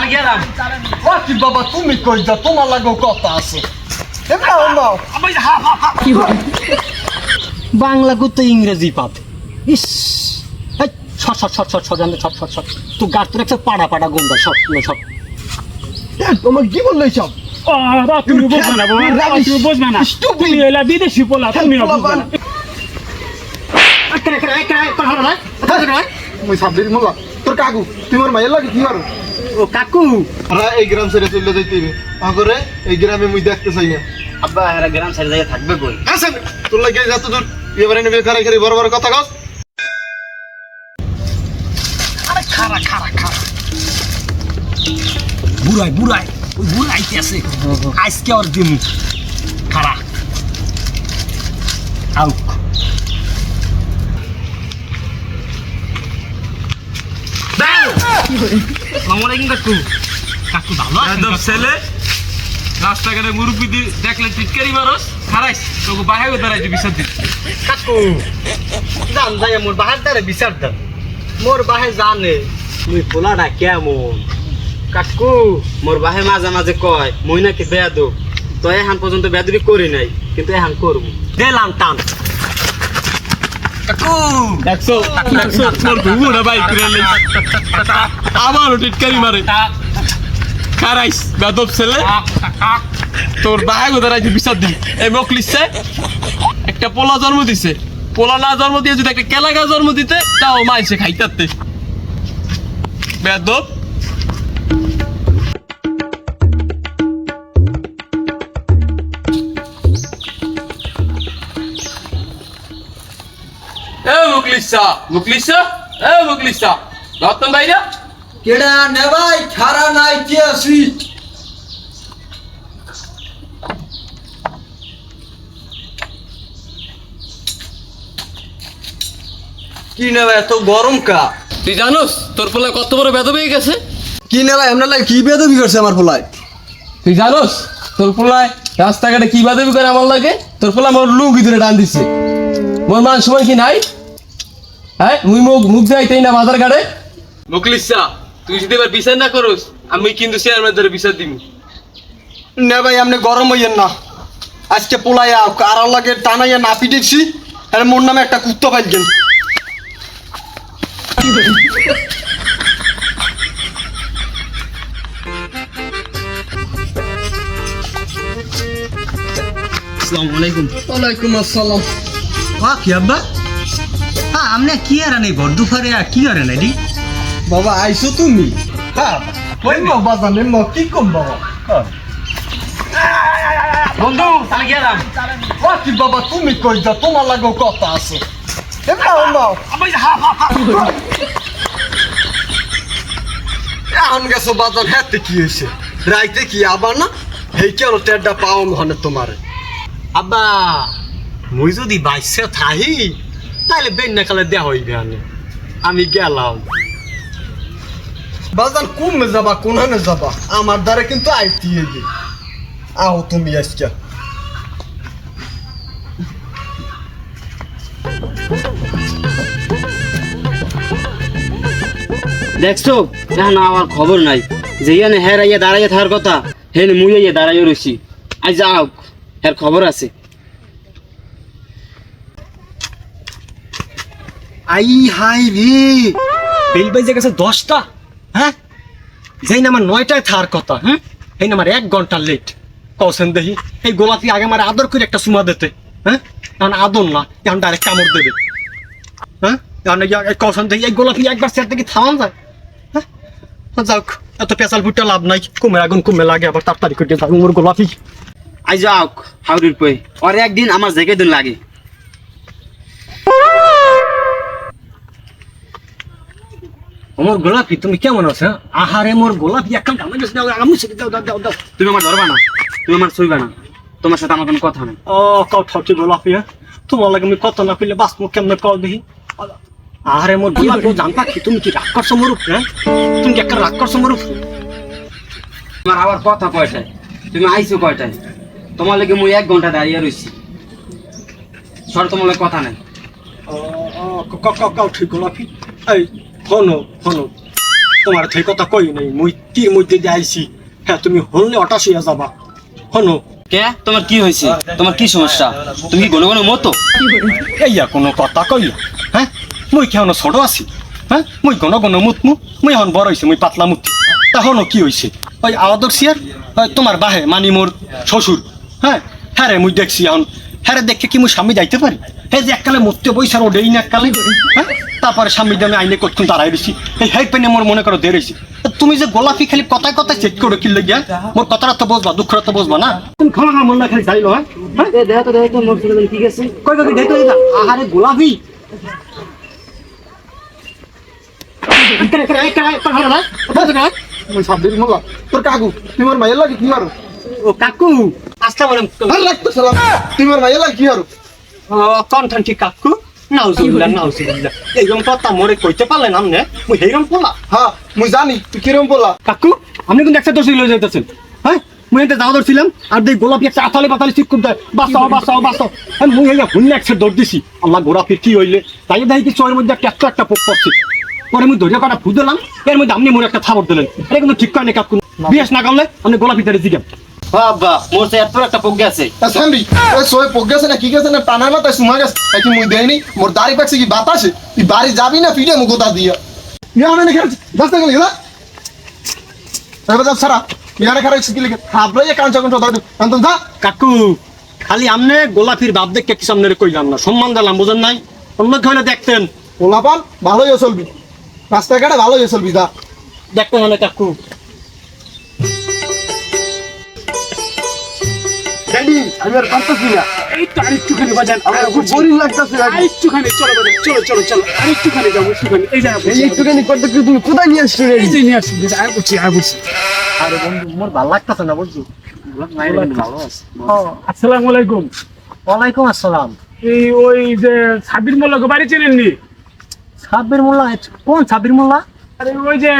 তাহলে গেলাম। ও কি বাবা তুমি কই যা তোমার লাগো কথা আছে বাংলা করতে ইংরেজি পাতে ইস ছট ছট ছট ছট ছট ছট ছট ছট তো গাছ তোর একটা পাড়া পাড়া গন্ধা সব সব তোমার কি বললো সব তুমি বুঝবে না বাবা, তুমি বুঝবে না, তুমি এলা বিদেশি পোলা, তুমি বুঝবে না। মই সাবদিন মোলা তোর কাকু তোমার মায়ের লাগে কি করো ও কাকু, হ্যাঁ এই গ্রাম ছেড়ে চলে যাইতে আগরে এই গ্রামে মুই দেখতে চাই না। আব্বা এরা গ্রাম ছেড়ে যাই থাকবে কই? আসেন তোর লাগে যত দূর এবারে নেবে খারা খারি বড় বড় কথা কস। আরে খারা খারা খারা বুড়াই বুড়াই ওই বুড়াইতে আছে আজকে ওর দিন খারা আউ আসসালামু কাকু। কাকু ভালো আছেন? ছেলে রাস্তাঘাটে মুরব্বী দেখলে টিটকারি মারস হারাইস তোকে বাহাই দাঁড়াইছে বিচার দিন। কাকু জান যাই মোর বাহার দ্বারা বিচার দেন, মোর বাহে জানে তুই পোলাটা কেমন। কাকু মোর বাহে মাঝে মাঝে কয় মই নাকি বেয়াদব, তো এখন পর্যন্ত বেয়াদবি করি নাই, কিন্তু এখন করবো দিলাম টান। কাকু দেখছো দেখছো তোর ঘুমোটা বাইক রেলে আমারও টিটকারি মারে হারাইস বেদব ছেলে তোর বাহাই দাঁড়াইছে বিচার দিন। এই মকলিসে একটা পোলা জন্ম দিছে, পোলা না জন্ম দিয়ে যদি একটা কেলাগা জন্ম দিতে তাও মাইছে খাইতাতে বেদব। মুকলিসা রতন ভাই না কেডা নে ভাই খারা নাই কি আসি কি নে ভাই এত গরম কা? তুই জানোস তোর পোলা কত বড় বেদব হয়ে গেছে? কি নে ভাই আমরা লাগে কি বেদবি করছে আমার পোলায়? তুই জানোস তোর পোলায় রাস্তাঘাটে কি বাদবি করে আমার লাগে? তোর পোলা আমার লুঙ্গি ধরে টান দিচ্ছে, মোর মান সময় কি নাই? হ্যাঁ মুই মুখ যাইতেই না বাজার ঘাটে। মুকলিসা তুই যদি এবার বিচার না করস আমি কিন্তু চেয়ারম্যান ধরে বিচার দিব। নে ভাই আপনি গরম হইয়েন না, আজকে পোলায় আর লাগে টানাইয়া না পিটেছি আর মোর নামে একটা কুত্তা পাইছেন। আসসালামু আলাইকুম। ওয়ালাইকুম আসসালাম। ওয়া কি আব্বা? হ্যাঁ আমনে কি আর নাই বড় দুপুরে আর কি আর নাই দি? বাবা আইছো তুমি? হ্যাঁ কই বাবা জানেন না কি কম বাবা। বন্ধু তাহলে গেলাম। ও কি বাবা তুমি কই যা তোমার লাগো কথা আছে। এখন গেছো বাজার হাতে কি হয়েছে রাইতে কি আবার না এই কেন টেডা পাও মনে তোমার? আব্বা মুই যদি বাইসে থাহি তাহলে বেন্না কালে দেয়া হইবে আমি গেলাম। বাজান কমে যাবা কোনখানে যাবা আমার দ্বারা কিন্তু আইতি হইবে। আও তুমি আজকে দেখছো এখন আমার খবর নাই, যেখানে হেরাইয়া দাঁড়াইয়া থাকার কথা হেন মুইয়া দাঁড়াইয়া রইছি। আজ যাও হের খবর আছে। আই হাই রে বেল বাজে গেছে 10টা। হ্যাঁ যাই না আমার 9টায় থাকার কথা। হ্যাঁ এই না আমার 1 ঘন্টা লেট কৌশন দেখি। এই গোলাপি আগে আমার আদর করে একটা সুমা দিতে, হ্যাঁ এখন আদর না এখন ডাইরেক্ট কামড় দেবে। হ্যাঁ কৌশন দেখি এই গোলাপি একবার সেট দেখি থামান যায়। হ্যাঁ যাক এত পেঁচাল ফুটে লাভ নাই, কমে আগুন কমে লাগে আবার তাড়াতাড়ি করে যাক মোর গোলাপি। আই যাও হাউরির পই আর একদিন আমার জেগে দিন লাগে। মোর গোলাপি তুমি কেমন আছো? আহারে মোর গোলাপি একটা গামে গেছে দাও আমি সেটা দাও দাও দাও। তুমি আমার ধরবা না, তুমি আমার ছুইবা না, তোমার সাথে আমার কোনো কথা নেই। ও কও ঠাউটি গোলাপি হ্যাঁ তোমার লাগে আমি কথা না কইলে বাস মুখ কেমনে কও দেখি। আহারে মোর গোলাপি জানতা কি তুমি কি রাগ করছো মোর উপরে? তুমি কি একটা রাগ করছো মোর উপরে? তোমার আবার কথা কয়টায়? তুমি আইছো কয়টায়? তোমার লাগে মুই 1 ঘন্টা দাঁড়িয়ে রইছি। সর তোমার লাগে কথা নাই। ও ও কও ঠিক গোলাপি। এই হনো হনো তোমার থেকে কথা কই নাই মুই তীর মধ্যে দিয়ে আইছি হ্যাঁ তুমি হলে হঠাৎ হইয়া যাবা হনো কে তোমার কি হয়েছে তোমার কি সমস্যা তুমি কি ঘন ঘন মতো এইয়া কোনো কথা কইয়া হ্যাঁ মুই কেন ছোট আছি হ্যাঁ মুই ঘন ঘন মুতমু মুই এখন বড় হইছি মুই পাতলা মুতি তখনও কি হইছে ওই আওয়াদর সিয়ার তোমার বাহে মানি মোর শ্বশুর হ্যাঁ হ্যাঁ রে মুই দেখছি এখন হ্যাঁ রে দেখে কি মুই স্বামী যাইতে পারি হ্যাঁ যে এককালে মুততে বইসার ওডেই না এককালে হ্যাঁ তারপরে স্বামী আমি আইনে করতুন দাঁড়াই রয়েছি এই হাই পেনে মোর মনে করো দেরেছি তুমি যে গোলাপি খালি কথায় কথায় চেক করে কিনলে গিয়া মোর কথাটা তো বুঝবা দুঃখটা তো বুঝবা না তুমি খাওয়া খাওয়া মনে খালি যাইলো হ্যাঁ দেখো তো মোর ছেলে ঠিক আছে কই কই দেখো আহারে গোলাপি তোর কাকু তোমার মাইয়ের লাগে কি আর ও কাকু আসসালামু লাগতেছিলাম তোমার মাইয়ের লাগে কি আর কণ্ঠন ঠিক কাকু নাউজুবিল্লাহ নাউজুবিল্লাহ এইরকম কথা মোরে কইতে পারলেন আমনে মুই হেইরকম পোলা হ্যাঁ মুই জানি তুই কিরম বলা কাকু আপনি কিন্তু একটা দোষী লয়ে যাইতেছেন হ্যাঁ মুই এতে দাও ধরছিলাম আর দেখ গোলাপি একটা আতালে পাতালে ঠিক করতে বাঁচাও বাঁচাও বাঁচাও হ্যাঁ মুই হেইয়া ভুললে একটা দৌড় দিছি আল্লাহ গোলাপির কি হইলে তাই দেখি কি চয়ের মধ্যে একটা পোক পড়ছে পরে মুই ধৈর্য কাটা ফুদ দিলাম এর মধ্যে আপনি মোর একটা থাবড় দিলেন এটা কিন্তু ঠিক করে না কাকু বিয়াস না করলে আপনি গোলাপি তারে জিগাম বাবা মোর সে এত একটা পোক আছে সামরি ওই সোয়ে পক গেছে না কি গেছে না টানার মাথায় সুমা গেছে কি মুই দেইনি মোর দাড়ি পাকছে কি বাতাসে তুই বাড়ি যাবি না ফিরে মুখ দা দিয়া ইয়ানে না খেলছ বাস্তা গেলি না এবার যাব সারা ইয়ানে খারাপ কি লিখে হাবলাই কাঞ্চা কাঞ্চা দাও আনতো দা কাকু খালি আমনে গোলাপির বাপ দেখে কি সামনে কইলাম না সম্মান দিলাম বুঝেন নাই অন্য হইলে দেখতেন ওলাপান ভালোই চলবি রাস্তাঘাটে ভালোই চলবি দা দেখতেন না কাকু ড্যাডি আমি আর পারতেছি না এই তো আরেকটুখানি বাজান আমার খুব বোরিং লাগতেছে আরেকটুখানি চলো বাজান চলো চলো চলো আরেকটুখানি যাবো একটুখানি এই জায়গা এই একটুখানি করতে কি তুমি কোথায় নিয়ে আসছো রে এই যে নিয়ে আসছি আর বুঝছি আর বুঝছি আরে বন্ধু মোর ভালো লাগতেছে না বুঝছো ভালো আছে আসসালামু আলাইকুম ওয়ালাইকুম আসসালাম এই ওই যে সাবির মোল্লাকে বাড়ি চেনেননি সাব্বির মোল্লা কোন সাব্বির মোল্লা আরে ওই যে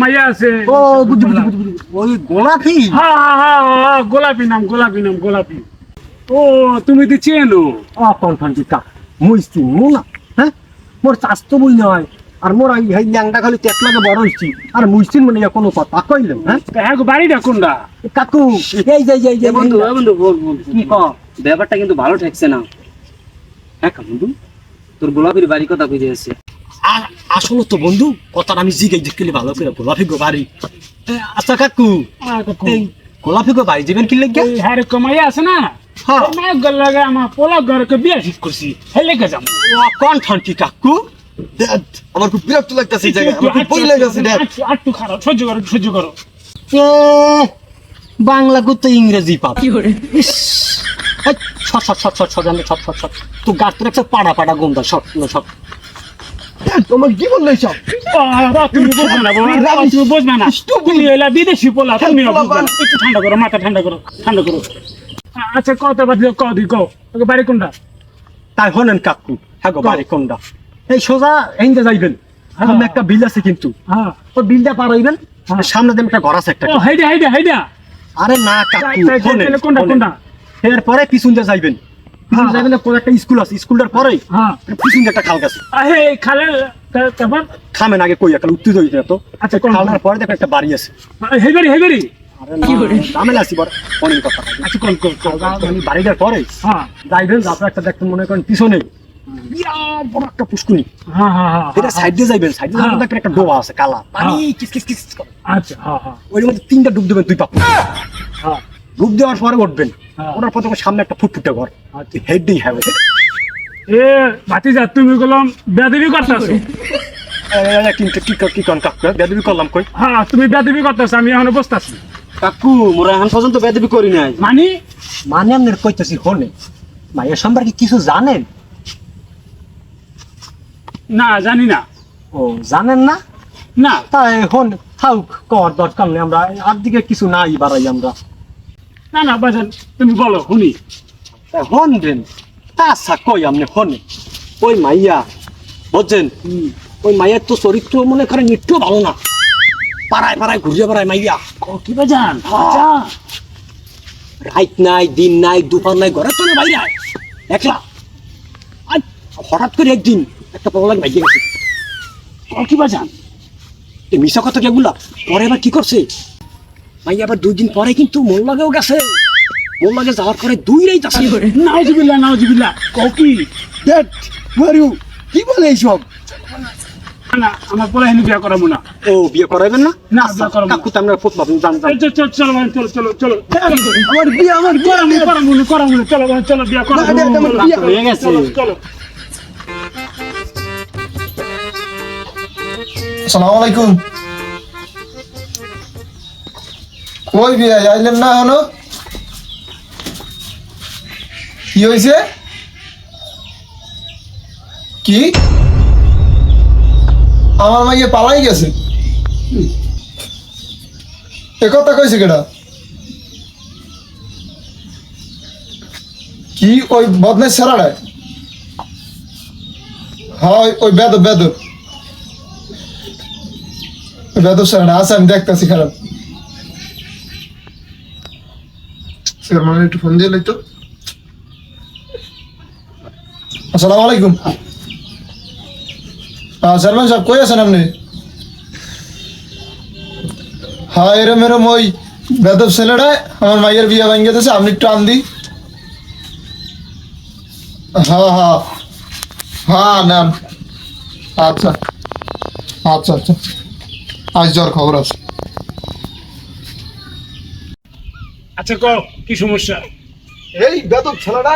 মাইয়া আছে ও বুঝি বুঝি বুঝি বুঝি। ওই গোলাপি হ্যাঁ হ্যাঁ হ্যাঁ গোলাপি নাম গোলাপি ও তুমি তো চেনো কনফার্ম কা মুইস্তি মোনা হ্যাঁ মোর স্বাস্থ্য বই নয় আর মোর এই ল্যাংটা খালি তেত লাগে বড় হইছি আর মুইস্তিন মানে কোনো কথা কইলেন হ্যাঁ হ্যাঁ বাড়িটা কোনটা কাকু এই যে বন্ধু বল কি ক ব্যাপারটা কিন্তু ভালো ঠেকছে না হ্যাঁ বন্ধু তোর গোলাপির বাড়ি কথা কইতে আছে আর আসলে তো বন্ধু কথাটা আমি জিগাই দেখলে ভালো করে গোলাপি গো বাড়ি আচ্ছা কাকু এই গোলাপি গো বাড়ি যাবেন কি লাগে ওই হ্যাঁ মাইয়া আছে না হ্যাঁ। মাইয়া গল লাগে আমার পোলা ঘরকে বিয়ে ঠিক করছি হেলে গে যাবো কনফার্ম কি কাকু আমার খুব বিরক্ত লাগতেছে এই জায়গায় আমার খুব বই লাগতেছে ড্যাড একটু খারাপ সহ্য করো বাংলা তো ইংরেজি পাব ছট তো গাছ তোর একটা পাড়া পাড়া গন্ধা সব তোমার কি বললে সব তুমি বুঝবে না বাবা, তুমি বুঝবে না তুমি এলা বিদেশি পোলা তুমি বুঝবে না একটু ঠান্ডা করো মাথা ঠান্ডা করো আচ্ছা কত বাদ কও বাড়ি কোনটা তাই হলেন কাকু হ্যাঁ গো বাড়ি কোনটা এই সোজা এইটা যাইবেন সামনে একটা বিল আছে কিন্তু হ্যাঁ ওই বিলটা পার হইবেন সামনে দেন একটা ঘর আছে একটা ও হাইডা আরে না কাকু তাহলে কোনটা এরপরে পিছন দিয়ে যাইবেন পিছন যাইবেন কোন একটা স্কুল আছে স্কুলটার পরে হ্যাঁ পিছন দিয়ে একটা খাল গেছে আহে খালে তারপর খামেন আগে কই একটা উত্তেজ হইতে তো আচ্ছা কোন খালটার পরে দেখো একটা বাড়ি আছে হেবারি কি করে দামেল আছি বড় অনেক কথা আচ্ছা কোন আমি বাড়িটার পরে হ্যাঁ যাইবেন আপনার একটা দেখতে মনে করেন পিছনে বিরাট বড় একটা পুষ্কুনি হ্যাঁ এটা সাইড দিয়ে যাইবেন সাইড দিয়ে যাবেন দেখবেন একটা ডোবা আছে কালা পানি কিস করে আচ্ছা হ্যাঁ ওই মধ্যে 3টা ডুব দেবেন 2 পাপ হ্যাঁ ডুব দেওয়ার পরে উঠবেন হ্যাঁ। ওটার পর তোমার সামনে একটা ফুটফুটে ঘর হেড দিয়ে হবে এ ভাতিজা তুমি গেলাম বেদবি করতেছো কিন্তু কি কোন কাকু বেদবি করলাম কই হ্যাঁ তুমি বেদবি করতেছো আমি এখন বসতাছি কাকু মোরা এখন পর্যন্ত বেদবি করি নাই মানে আমি কইতেছি হনে মায়ের সম্পর্কে কিছু জানেন না জানি না ও জানেন না না তাই হন থাক কর দরকার নেই আমরা আর দিকে কিছু নাই বাড়াই আমরা না বাজান তুমি বলো শুনি হন দেন আচ্ছা কই আপনি হনে ওই মাইয়া বুঝছেন ওই মাইয়ার তো চরিত্র মনে করেন একটু ভালো না পাড়ায় ঘুরিয়ে বেড়ায় মাইয়া কি বাজান রাত নাই দিন নাই দুপুর নাই ঘরে তো বাইরে একলা হঠাৎ করে একদিন একটা প্রবলেম ভাইয়ে গেছে কি বাজান এই মিশা কথা কেগুলা পরে আবার কি করছে ভাই আবার 2 দিন পরে কিন্তু মন লাগেও গেছে মন লাগে যাওয়ার পরে 2 রাত আসি নাউজুবিল্লাহ কও কি ড্যাড মারিও কি বলে এইসব না আমার পরে হেন বিয়া করাবো না ও বিয়ে করাবেন না না বিয়া করাবো না কাকু তো আমরা ফুট ভাবুন জান জান চলো ভাই, চলো আমার বিয়ে করাবো চলো ভাই, চলো বিয়া করাবো না, না, আমার বিয়া হয়ে গেছে। চলো আসসালামু আলাইকুম কই বিয়ে আইলেন না এখনো কি হয়েছে কি আমার মাইয়ে পালাই গেছে এ কথা কইছে কেডা কি ওই বদনের সেরাড়ায় হয় ওই বেদব সেরাড়া আছে আমি দেখতেছি খারাপ মানে একটু ফোন দিয়ে তো আসসালামু আলাইকুম চেয়ারম্যান সাহেব কই আছেন আপনি হ্যাঁ এরম ওই বেদব ছেলেটা আমার মাইয়ের বিয়ে ভেঙে দিয়েছে আপনি একটু আন দি হ্যাঁ নেন আচ্ছা আজ জ্বর খবর আছে আচ্ছা কও কি সমস্যা এই বেদব ছেলেটা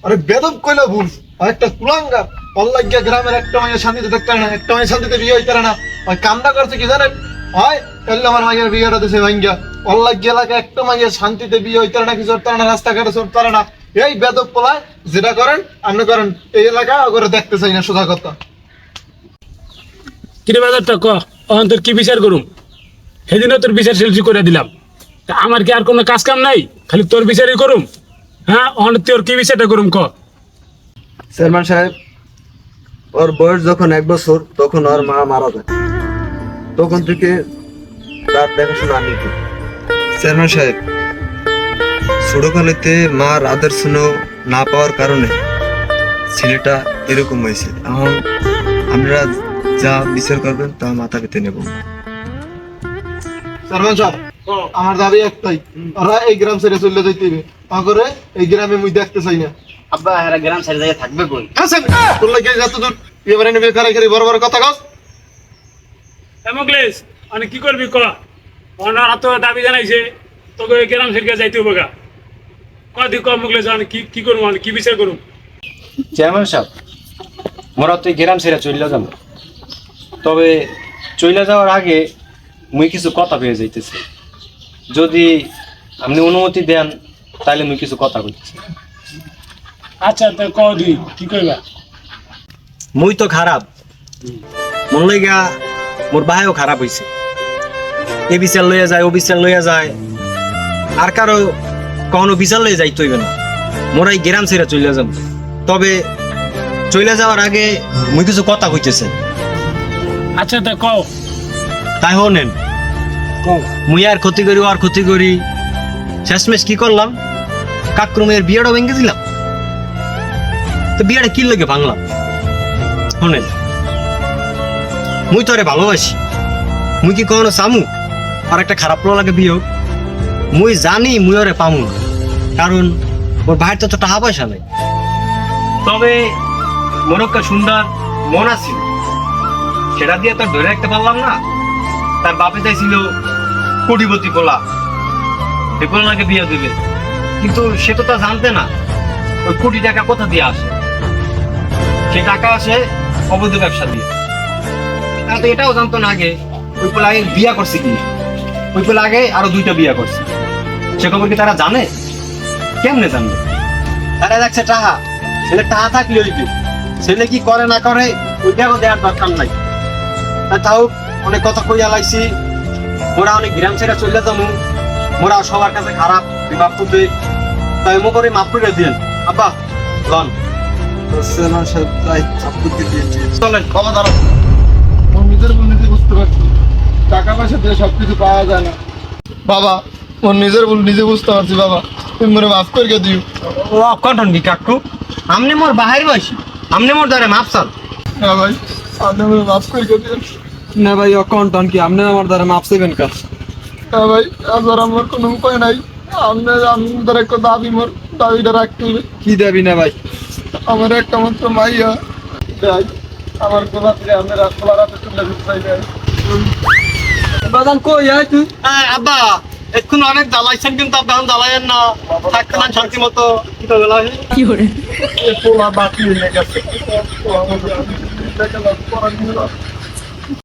আরে বেদব কইলা ভুল আর একটা কুলাঙ্গা অল্লাগিয়া গ্রামের একটা মাইয়া শান্তিতে দেখতে না একটা মাইয়া শান্তিতে বিয়ে হইতে না ওই কামটা করছে কি জানেন হয় তাহলে আমার মাইয়ের বিয়েটা দিছে ভাঙ্গা অল্লাগিয়া এলাকায় একটা মাইয়া শান্তিতে বিয়ে হইতে না কিছু করতে না রাস্তাঘাটে চলতে না এই বেদব পোলায় যেটা করেন আপনি করেন এই এলাকা ওগুলো দেখতে চাই না সোজা কথা কিরে বাজারটা ক অহন তোর কি বিচার করুম সেদিনও তোর বিচার সেলসি করে দিলাম তা আমার কি আর কোনো কাজ কাম নাই খালি তোর বিচারই করুম হ্যাঁ অহন তোর কি বিচারটা করুম ক চেয়ারম্যান সাহেব ওর বয়স যখন 1 বছর তখন ওর মা মারা যায় তখন থেকে তার দেখাশোনা আমি করি চেয়ারম্যান সাহেব ছোটকালেতে মার আদর স্নেহ না পাওয়ার কারণে ছেলেটা এরকম হয়েছে এখন আমরা যা বিচার করবেন তা মাথা পেতে নেব চেয়ারম্যান সাহেব আমার দাবি একটাই ওরা এই গ্রাম ছেড়ে চলে যাইতে হবে করে এই গ্রামে মুই দেখতে চাই না আব্বা এরা গ্রাম ছেড়ে যায় থাকবে কই আছেন তোর লাগে যত দূর এবারে নেবে খারাই বড় বড় কথা কস হেমোগ্লেস মানে কি করবি ক ওনারা তো দাবি জানাইছে তোকে ওই গ্রাম ছেড়ে যাইতে হবে গা কদি ক মুগলেস মানে কি করবো মানে কি বিচার করুম চেয়ারম্যান সাহেব মোরা তো এই গ্রাম ছেড়ে চলে যাব তবে চলে যাওয়ার আগে মুই কিছু কথা পেয়ে যাইতেছি যদি আপনি অনুমতি দেন তাহলে মুই কিছু কথা কইতেছি আচ্ছা তো ক দি কি কইবা মুই তো খারাপ মন লাগা মোর ভাইও খারাপ হইছে এ বিচার লইয়া যায় ও বিচার লইয়া যায় আর কারো কখনো বিচার লইয়া যাইতে হইবে না মোরা এই গ্রাম ছেড়ে চলে যাব তবে চলে যাওয়ার আগে মুই কিছু কথা কইতেছে আচ্ছা তো কও তাই হনেন মুই আর ক্ষতি করি আর ক্ষতি করি শেষমেশ কি করলাম কাকরুমের বিয়েটা ভেঙে দিলাম তো বিয়েটা কি লাগে ভাঙলাম শোনেন মুই তো আরে ভালোবাসি মুই কি কখনো চামু আর একটা খারাপ লাগে বিয়ে হোক মুই জানি মুই ওরে পামু না। কারণ ওর ভাইয়ের তো টাকা পয়সা নেই তবে মনে একটা সুন্দর মন আছিল সেটা দিয়ে তো ধরে রাখতে পারলাম না তার বাপে চাইছিল কোটিপতি পোলা এই পোলাকে বিয়ে দিবে কিন্তু সে তো তা জানতে না ওই কোটি টাকা কোথা দিয়ে আসে সে টাকা আসে অবৈধ ব্যবসা দিয়ে তারা তো এটাও জানতো না আগে ওই পোলা আগে বিয়া করছে কি ওই পোলা আগে আরো 2টা বিয়া করছে সে খবর কি তারা জানে কেমনে জানবে তারা দেখছে টাহা ছেলে টাহা থাকলে হইবে ছেলে কি করে না করে ওইটাও দেওয়ার দরকার নাই তাও অনেক কথা কইয়া লাইছি মোরা অনেক গ্রাম ছেড়ে চলে যাবো মোরা সবার কাছে খারাপ বিভাগ করতে তাই এমন করে মাফ করে দিন আব্বা লন চেয়ারম্যান সাহেব তাই আপত্তি দিয়েছে চলেন বাবা দাঁড়াও ওর নিজের ভুল নিজে বুঝতে পারছি টাকা পয়সা দিয়ে সবকিছু পাওয়া যায় না বাবা ওর নিজের ভুল নিজে বুঝতে পারছি বাবা তুমি মনে মাফ করে দিও ও কন্টন কি কাকু আমনে মোর বাহির বয়সী আমনে মোর দ্বারে মাফ চাল হ্যাঁ ভাই আপনি মনে মাফ করে দিও না ভাই অকাউন্ট কি আপনি আমার দ্বারা মাপ চাইবেন কাজ হ্যাঁ ভাই আর আমার কোনো উপায় নাই আমাদের একটা দাবি মোর দাবিটা রাখতে হবে। কি দেবি না ভাই আমার একটা মাত্র মাইয়া ভাই আমার গোলাপি আমরা খোলা রাতে চলে যেতে চাই। বাদান কই আয় তুই আব্বা এখন অনেক জ্বালাইছেন কিন্তু আপনি এখন জ্বালাইয়েন না থাকতে না শান্তি মতো পোলা বাকি হয়ে গেছে